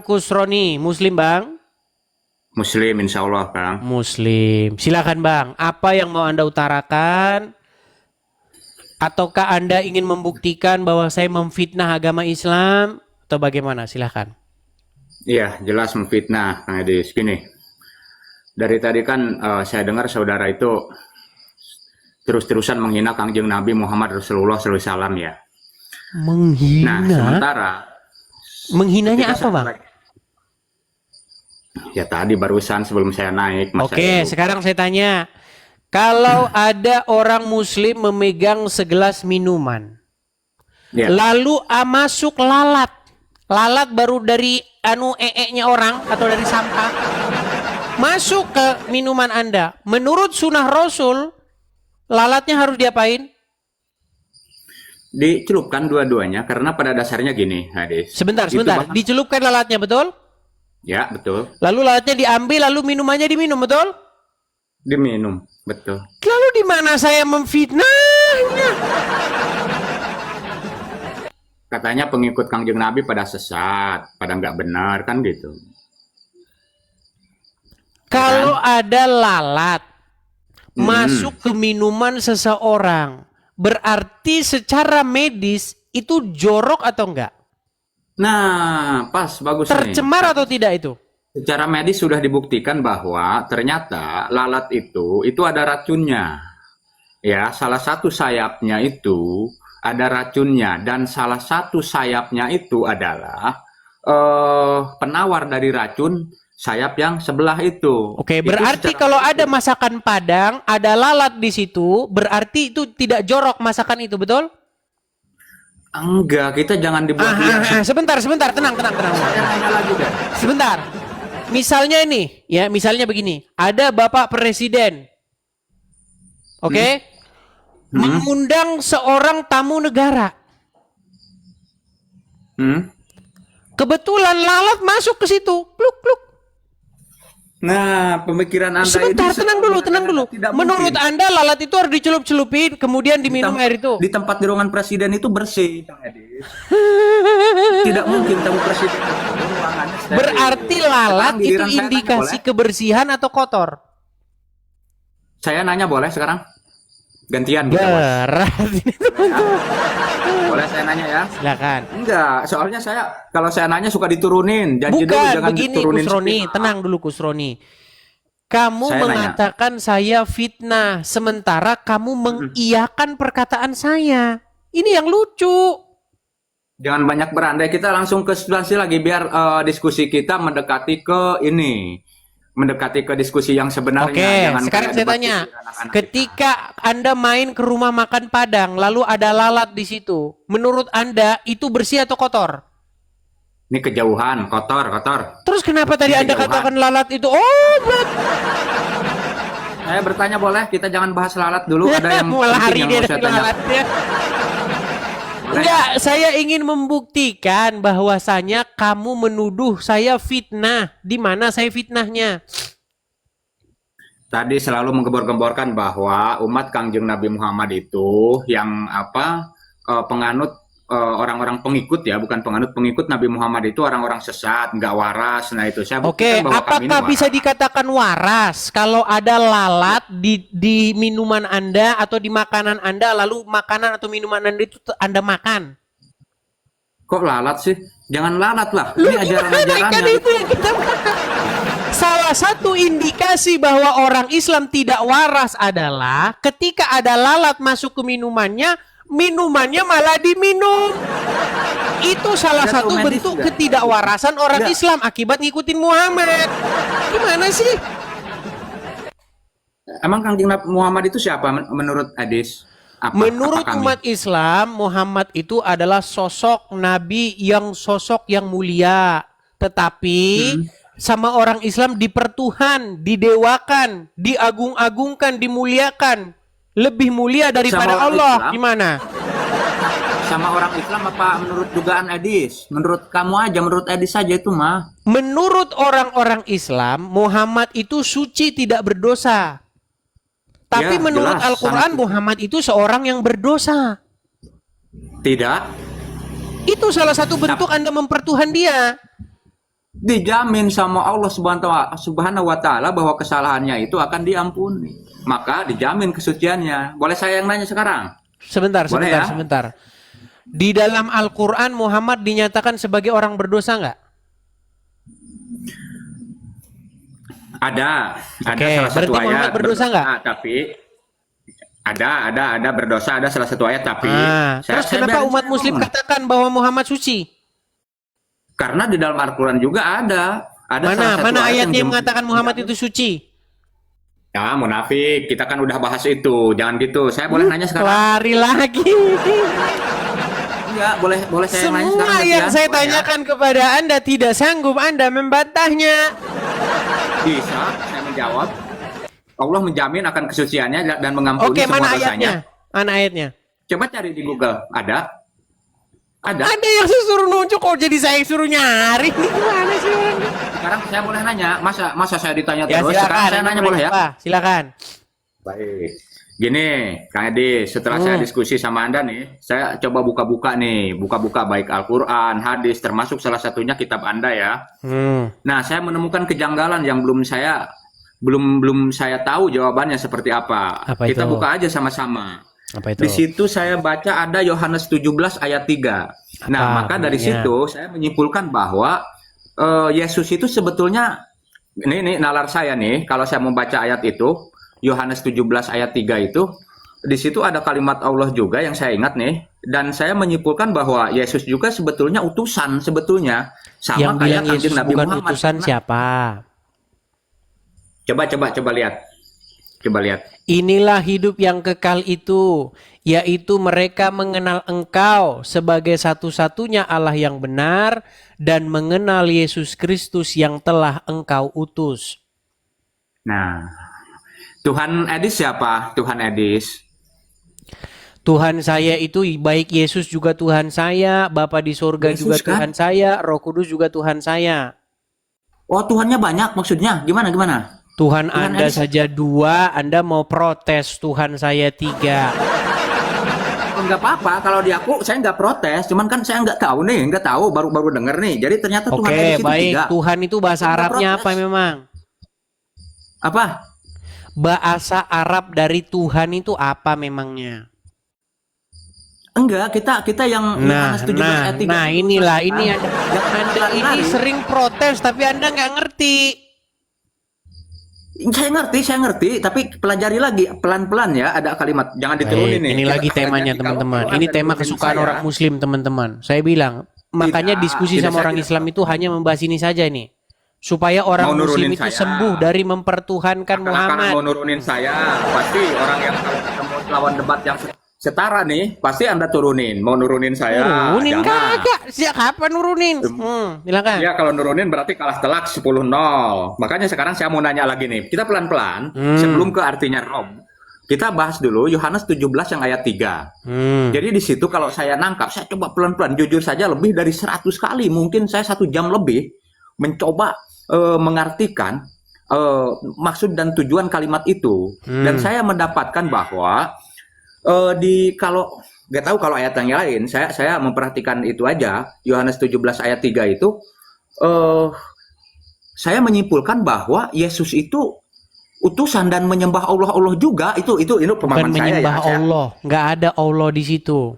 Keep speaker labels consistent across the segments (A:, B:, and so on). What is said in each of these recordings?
A: Kusroni, Muslim Bang?
B: Muslim, insya Allah, Kang.
A: Muslim. Silakan Bang, apa yang mau Anda utarakan? Ataukah Anda ingin membuktikan bahwa saya memfitnah agama Islam? Atau bagaimana? Silakan.
B: Iya, jelas memfitnah, Kang Edis. Gini, dari tadi kan saya dengar saudara itu terus-terusan menghina Kangjeng Nabi Muhammad Rasulullah SAW ya.
A: Menghina?
B: Nah, sementara
A: menghinanya
B: kita
A: apa Bang?
B: Ya tadi barusan sebelum saya naik.
A: Oke, sekarang saya tanya. Kalau ada orang muslim memegang segelas minuman,
B: Ya.
A: lalu masuk lalat. Lalat baru dari nya orang atau dari sampah. Masuk ke minuman Anda. Menurut sunnah Rasul, lalatnya harus diapain?
B: Dicelupkan dua-duanya karena pada dasarnya gini, Hadis.
A: Sebentar. Dicelupkan lalatnya, betul?
B: Ya, betul.
A: Lalu lalatnya diambil, lalu minumannya diminum, betul?
B: Diminum, betul.
A: Lalu di mana saya memfitnahnya?
B: Katanya pengikut Kangjeng Nabi pada sesat, pada nggak benar, kan gitu.
A: Kalau ada lalat masuk ke minuman seseorang, berarti secara medis itu jorok atau enggak?
B: Nah, pas, bagus nih.
A: Tercemar atau tidak itu?
B: Secara medis sudah dibuktikan bahwa ternyata lalat itu ada racunnya. Ya, salah satu sayapnya itu ada racunnya dan salah satu sayapnya itu adalah penawar dari racun sayap yang sebelah itu.
A: Oke, berarti kalau ada masakan Padang, ada lalat di situ, berarti itu tidak jorok masakan itu, betul?
B: Enggak, kita jangan dibuat
A: sebentar, tenang.
B: Saya nanya lagi deh.
A: Sebentar. Misalnya ini, ya, misalnya begini, ada Bapak Presiden. Oke? Mengundang seorang tamu negara. Kebetulan lalat masuk ke situ. Pluk.
B: Nah, pemikiran Anda
A: Sebentar, tenang dulu. Menurut Anda lalat itu harus dicelup-celupin, kemudian diminum air itu?
B: Di tempat di ruangan presiden itu bersih, Kang Edis. Tidak mungkin tamu presiden itu ruangannya steril.
A: Berarti lalat itu indikasi kebersihan atau kotor?
B: Saya nanya boleh sekarang? Gantian gitu, Bos.
A: Berat ini.
B: Boleh saya nanya ya?
A: Silakan.
B: Enggak, soalnya kalau saya nanya suka diturunin. Janji dulu
A: Bukan,
B: jangan
A: begini
B: diturunin.
A: Kusroni, tenang dulu Kusroni. Kamu
B: Saya
A: mengatakan saya fitnah, sementara kamu mengiyakan perkataan saya. Ini yang lucu.
B: Jangan banyak berandai, kita langsung ke substansi lagi biar diskusi kita mendekati ke diskusi yang sebenarnya.
A: Oke, sekarang saya tanya, ketika Anda main ke rumah makan Padang, lalu ada lalat di situ, menurut Anda itu bersih atau kotor?
B: Ini kejauhan, kotor.
A: Terus kenapa tadi Anda katakan lalat itu obat?
B: Saya bertanya boleh, kita jangan bahas lalat dulu. Ada yang
A: mau lari
B: yang
A: dia
B: mau saya
A: dari
B: tanya.
A: lalatnya. Enggak, saya ingin membuktikan bahwasanya kamu menuduh saya fitnah. Di mana saya fitnahnya?
B: Tadi selalu menggembor-gemborkan bahwa umat Kangjeng Nabi Muhammad itu yang penganut orang-orang pengikut ya, bukan penganut, pengikut Nabi Muhammad itu orang-orang sesat, nggak waras. Nah itu saya buktikan bahwa kami ini
A: apakah bisa
B: waras.
A: dikatakan waras kalau ada lalat di minuman Anda atau di makanan Anda, lalu makanan atau minuman Anda itu Anda makan?
B: Kok lalat sih? Jangan lalat lah.
A: Lu
B: Ini ajaran-ajarannya.
A: kan itu yang kita salah satu indikasi bahwa orang Islam tidak waras adalah ketika ada lalat masuk ke minumannya malah diminum. Itu salah satu bentuk ketidakwarasan orang Islam akibat ngikutin Muhammad. Gimana sih?
B: Emang Kangjeng Nabi Muhammad itu siapa menurut Hadis?
A: Menurut umat Islam, Muhammad itu adalah sosok Nabi sosok yang mulia. Tetapi sama orang Islam dipertuhan, didewakan, diagung-agungkan, dimuliakan. Lebih mulia daripada Allah.
B: Islam?
A: Gimana?
B: Sama orang Islam apa menurut dugaan Edis? Menurut kamu aja, menurut Edis saja itu mah.
A: Menurut orang-orang Islam, Muhammad itu suci, tidak berdosa. Tapi
B: Ya,
A: menurut
B: jelas,
A: Al-Quran, Muhammad itu seorang yang berdosa.
B: Tidak.
A: Itu salah satu bentuk Anda mempertuhan dia.
B: dijamin sama Allah Subhanahu wa taala bahwa kesalahannya itu akan diampuni. Maka dijamin kesuciannya. Boleh saya yang nanya sekarang?
A: Sebentar,
B: Boleh
A: sebentar,
B: ya?
A: sebentar. Di dalam Al-Quran Muhammad dinyatakan sebagai orang berdosa nggak?
B: Ada
A: Oke,
B: salah satu
A: berarti Muhammad
B: ayat
A: berdosa nggak?
B: tapi ada berdosa, ada salah satu ayat tapi
A: Terus kenapa
B: biarin
A: umat
B: saya
A: Muslim
B: ngomong.
A: katakan bahwa Muhammad suci?
B: Karena di dalam Al-Quran juga ada salah
A: Mana
B: satu
A: mana
B: ayat
A: ayatnya yang
B: yang
A: mengatakan Muhammad itu suci?
B: Ya munafik, kita kan udah bahas itu, jangan gitu. Saya boleh nanya sekarang?
A: Lari lagi.
B: Enggak, boleh saya nanya
A: Semua
B: sekarang?
A: yang
B: ya?
A: saya
B: Boleh ya?
A: tanyakan kepada Anda tidak sanggup Anda membantahnya.
B: Bisa, saya menjawab. Allah menjamin akan kesuciannya dan mengampuni
A: Oke,
B: semua
A: mana
B: dosanya.
A: ayatnya? Mana ayatnya?
B: Coba cari di Google, ada? Ada.
A: Ada yang suruh nunjuk kok jadi saya yang suruh nyari. Ini gimana sih orang?
B: Sekarang saya boleh nanya, masa saya ditanya
A: Ya
B: terus? Sekarang
A: silakan.
B: saya
A: Anda
B: nanya
A: boleh
B: boleh ya?
A: apa? Silakan.
B: Baik. Gini, Kang Edi, setelah saya diskusi sama Anda nih, saya coba buka-buka baik Al-Quran, hadis, termasuk salah satunya kitab Anda ya. Nah, saya menemukan kejanggalan yang belum saya tahu jawabannya seperti apa.
A: Apa
B: Kita
A: itu?
B: buka aja sama-sama.
A: Apa itu?
B: Di situ saya baca ada Yohanes 17 ayat 3. Nah, maka dari
A: bunyinya?
B: situ saya menyimpulkan bahwa Yesus itu sebetulnya ini nalar saya nih, kalau saya membaca ayat itu Yohanes 17 ayat 3 itu di situ ada kalimat Allah juga yang saya ingat nih, dan saya menyimpulkan bahwa Yesus juga sebetulnya utusan sebetulnya sama
A: Yang bilang
B: kayak
A: Yesus
B: Kanjeng Nabi
A: bukan
B: Muhammad.
A: utusan
B: Nah,
A: siapa?
B: Coba lihat. Coba lihat.
A: Inilah hidup yang kekal itu, yaitu mereka mengenal Engkau sebagai satu-satunya Allah yang benar dan mengenal Yesus Kristus yang telah Engkau utus.
B: Nah, Tuhan Edis siapa? Tuhan Edis.
A: Tuhan saya itu baik Yesus juga Tuhan saya, Bapa di surga
B: Yesus
A: juga
B: kan?
A: Tuhan saya, Roh Kudus juga Tuhan saya.
B: Oh, Tuhannya banyak maksudnya. Gimana?
A: Tuhan
B: Tuhan
A: Anda
B: Yesus.
A: saja 2, Anda mau protes Tuhan saya 3.
B: Oh, nggak apa-apa kalau di aku saya nggak protes, cuman kan saya nggak tahu baru denger nih. Jadi ternyata Tuhan
A: Oke,
B: Edis itu
A: baik.
B: 3.
A: Tuhan itu bahasa
B: Nggak
A: Arabnya
B: protes.
A: apa memang?
B: Apa?
A: Bahasa Arab dari Tuhan itu apa memangnya?
B: Enggak, kita yang Yohanes 17 ayat 3.
A: Inilah ini
B: Yang
A: Anda ini
B: lari-lari.
A: sering protes tapi Anda nggak ngerti.
B: Saya ngerti, tapi pelajari lagi pelan-pelan ya. Ada kalimat jangan diturunin nih.
A: Ini lagi temanya teman-teman. Ini tema kesukaan orang Muslim teman-teman. Saya bilang makanya diskusi
B: tidak,
A: sama
B: saya
A: orang
B: tidak.
A: Islam itu hanya membahas ini saja nih. Supaya orang
B: Mau
A: Muslim
B: nurunin
A: itu
B: saya.
A: sembuh dari mempertuhankan
B: Karena
A: Muhammad.
B: mau nurunin saya, pasti orang yang kalau ketemu lawan debat yang setara nih, pasti Anda turunin. Mau nurunin saya.
A: Nurunin
B: jangan.
A: kagak? Sejak kapan nurunin? Silakan.
B: Ya kalau nurunin berarti kalah telak 10-0. Makanya sekarang saya mau nanya lagi nih. Kita pelan-pelan sebelum ke artinya Rom. Kita bahas dulu Yohanes 17 yang ayat 3. Jadi di situ kalau saya nangkap, saya coba pelan-pelan. Jujur saja lebih dari 100 kali. Mungkin saya 1 jam lebih mencoba mengartikan maksud dan tujuan kalimat itu. Dan saya mendapatkan bahwa kalau nggak tahu kalau ayat yang lain, saya memperhatikan itu aja. Yohanes 17 ayat 3 itu saya menyimpulkan bahwa Yesus itu utusan dan menyembah Allah juga. Itu
A: Bukan
B: pemahaman saya
A: menyembah
B: ya.
A: Allah, nggak ada Allah di situ.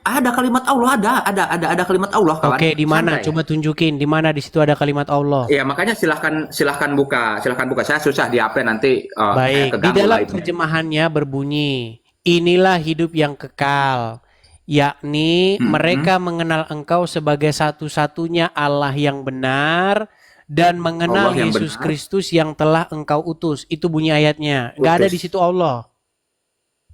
B: Ada kalimat Allah, ada kalimat Allah, kawan.
A: Oke, di mana?
B: Santai.
A: Coba tunjukin di mana di situ ada kalimat Allah.
B: Ya makanya silahkan buka. Saya susah di HP nanti.
A: Baik, di
B: keganggu
A: dalam
B: lah itu.
A: terjemahannya berbunyi, inilah hidup yang kekal, yakni mereka mengenal Engkau sebagai satu-satunya Allah yang benar dan mengenal
B: Allah yang
A: Yesus
B: benar.
A: Kristus yang telah Engkau utus. Itu bunyi ayatnya. Nggak ada
B: Utus.
A: di situ Allah.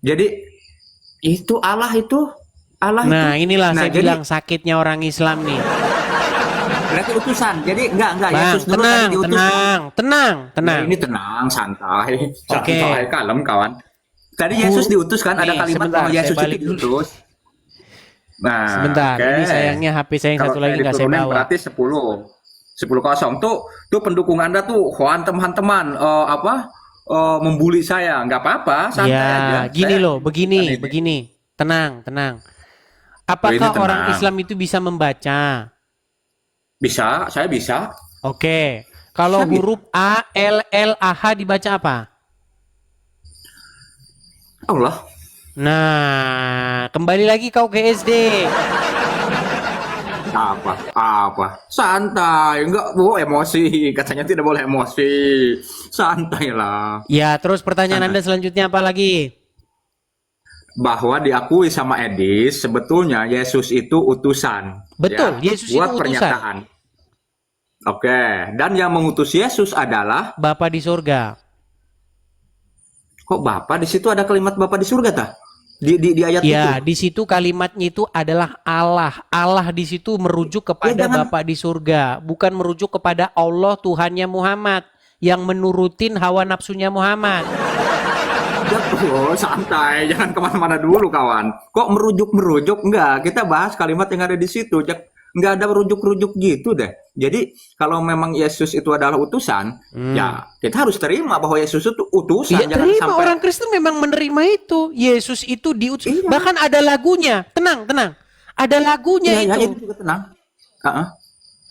B: Jadi itu Allah itu.
A: Nah, inilah saya
B: jadi,
A: bilang sakitnya orang Islam nih.
B: berarti utusan. Jadi enggak
A: Bang,
B: Yesus dulu
A: tenang,
B: tadi diutus.
A: tenang.
B: Nah, ini tenang, santai.
A: Oke.
B: Santai, kalem kawan. Tadi Yesus diutus kan, ada
A: Nih,
B: kalimat
A: sebentar,
B: bahwa
A: saya
B: Yesus
A: balik
B: itu diutus. Nah,
A: Sebentar,
B: oke.
A: ini sayangnya HP saya yang
B: Kalau
A: satu lagi nggak saya
B: diturunin
A: bawa.
B: berarti 10-0. Tuh pendukung Anda tuh hantem-hanteman membuli saya. Nggak apa-apa, santai aja.
A: Ya, gini
B: Saya-
A: loh, begini. Tenang.
B: Oh, ini
A: Apakah
B: tenang.
A: orang Islam itu bisa membaca?
B: Bisa, saya bisa.
A: Oke. Kalau
B: Bisa,
A: huruf A, L, L, A, H dibaca apa?
B: Allah.
A: Nah, kembali lagi kau ke SD.
B: Apa? Santai, enggak boleh emosi. Katanya tidak boleh emosi. Santai lah.
A: Ya, terus pertanyaan Anda
B: Santai.
A: selanjutnya apa lagi?
B: Bahwa diakui sama Edis, sebetulnya Yesus itu utusan.
A: Betul,
B: Ya,
A: Yesus itu
B: buat
A: utusan.
B: pernyataan. Oke, dan yang mengutus Yesus adalah,
A: Bapa di surga.
B: kok Bapa di situ ada kalimat Bapa di surga tah? Di ayat
A: Ya,
B: itu.
A: di situ kalimatnya itu adalah Allah. Allah di situ merujuk kepada
B: jangan-
A: Bapa di surga, bukan merujuk kepada Allah Tuhannya Muhammad yang menurutin hawa nafsunya Muhammad.
B: Oh, santai, jangan kemana-mana dulu kawan. Kok merujuk-merujuk? Enggak, kita bahas kalimat yang ada di situ. Enggak ada merujuk-rujuk gitu deh. Jadi kalau memang Yesus itu adalah utusan, ya kita harus terima bahwa Yesus itu utusan.
A: Iya,
B: Jangan
A: terima,
B: sampai
A: orang Kristen memang menerima itu. Yesus itu diutus.
B: Iya.
A: Bahkan ada lagunya. Tenang, tenang. Ada lagunya
B: ya,
A: itu.
B: itu juga tenang.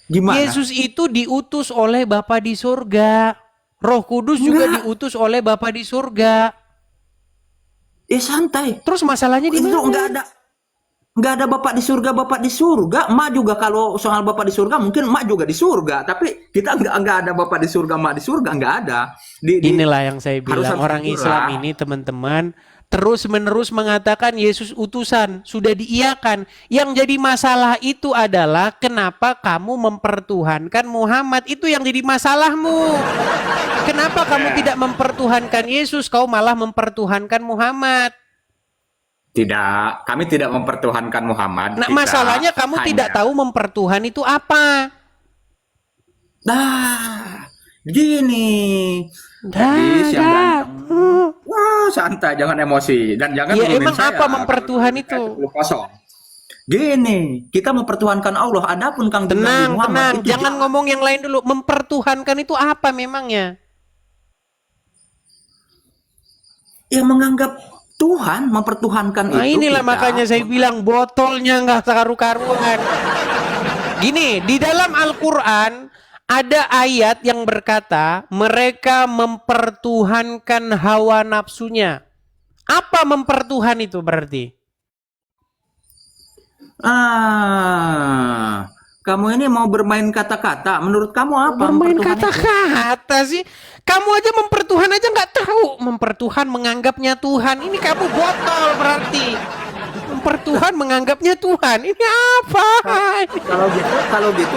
B: Gimana?
A: Yesus itu diutus oleh Bapa di surga. Roh Kudus juga
B: Enggak.
A: diutus oleh Bapa di surga.
B: Santai.
A: Terus masalahnya di
B: Itu
A: mana?
B: enggak ada Bapak di surga, Bapak di surga. Emak juga kalau soal Bapak di surga mungkin emak juga di surga, tapi kita enggak ada Bapak di surga, emak di surga, enggak ada.
A: Inilah yang saya
B: harus
A: bilang, orang
B: jujur
A: Islam
B: lah.
A: ini teman-teman terus-menerus mengatakan Yesus utusan, sudah diiyakan. Yang jadi masalah itu adalah kenapa kamu mempertuhankan Muhammad, itu yang jadi masalahmu. Kenapa kamu tidak mempertuhankan Yesus, kau malah mempertuhankan Muhammad?
B: Tidak, kami tidak mempertuhankan Muhammad.
A: Nah,
B: Kita
A: masalahnya kamu
B: hanya-
A: tidak tahu mempertuhan itu apa.
B: Nah, gini.
A: Dah,
B: Gadis yang
A: dah.
B: ganteng. Wah, santai, jangan emosi dan jangan
A: Ya,
B: nurunin
A: emang
B: saya.
A: apa mempertuhan itu?
B: 10-0. Gini, kita mempertuhankan Allah. Adapun Kang Nabi
A: Tenang,
B: Muhammad
A: tenang.
B: itu
A: Jangan ngomong yang lain dulu. Mempertuhankan itu apa memangnya?
B: yang menganggap Tuhan mempertuhankan
A: Nah,
B: itu.
A: inilah
B: kita.
A: makanya saya bilang botolnya nggak karu-karuan. Gini, di dalam Al-Quran ada ayat yang berkata mereka mempertuhankan hawa nafsunya. Apa mempertuhan itu berarti?
B: Kamu ini mau bermain kata-kata. Menurut kamu apa?
A: Bermain
B: mempertuhan itu?
A: kata-kata sih. Kamu aja mempertuhan aja nggak tahu. Mempertuhan menganggapnya Tuhan. Ini kamu botol berarti. Mempertuhan menganggapnya Tuhan. Ini apa?
B: Kalau gitu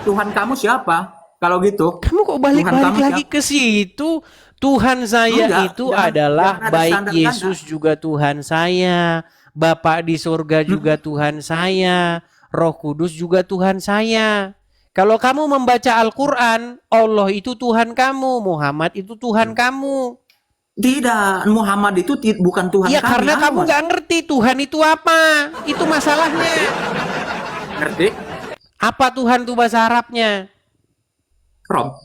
B: Tuhan kamu siapa? Kalau gitu.
A: Kamu kok
B: Tuhan
A: balik-balik
B: kamu
A: lagi ke situ? Tuhan saya
B: Enggak,
A: itu
B: jangan-
A: adalah
B: jangan ada
A: baik
B: standar
A: Yesus juga Tuhan saya, Bapa di surga juga Tuhan saya, Roh Kudus juga Tuhan saya. Kalau kamu membaca Al-Quran, Allah itu Tuhan kamu, Muhammad itu Tuhan kamu.
B: Tidak, Muhammad itu bukan Tuhan
A: Ya
B: kami.
A: karena kamu
B: awas.
A: nggak ngerti Tuhan itu apa. Itu masalahnya.
B: Ngerti?
A: Apa Tuhan itu bahasa Arabnya?
B: Rob.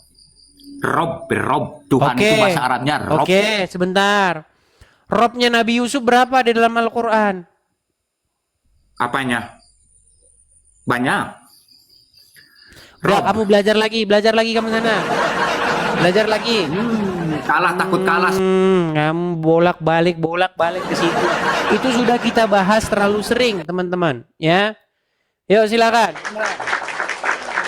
B: Tuhan itu bahasa Arabnya Rob.
A: Oke, sebentar. Robnya Nabi Yusuf berapa di dalam Al-Quran?
B: Apanya? Banyak.
A: Udah,
B: Rob.
A: kamu belajar lagi kamu sana. Belajar lagi.
B: Kalah takut kalah.
A: Kamu bolak-balik ke situ. Itu sudah kita bahas terlalu sering, teman-teman, ya. Yuk silakan.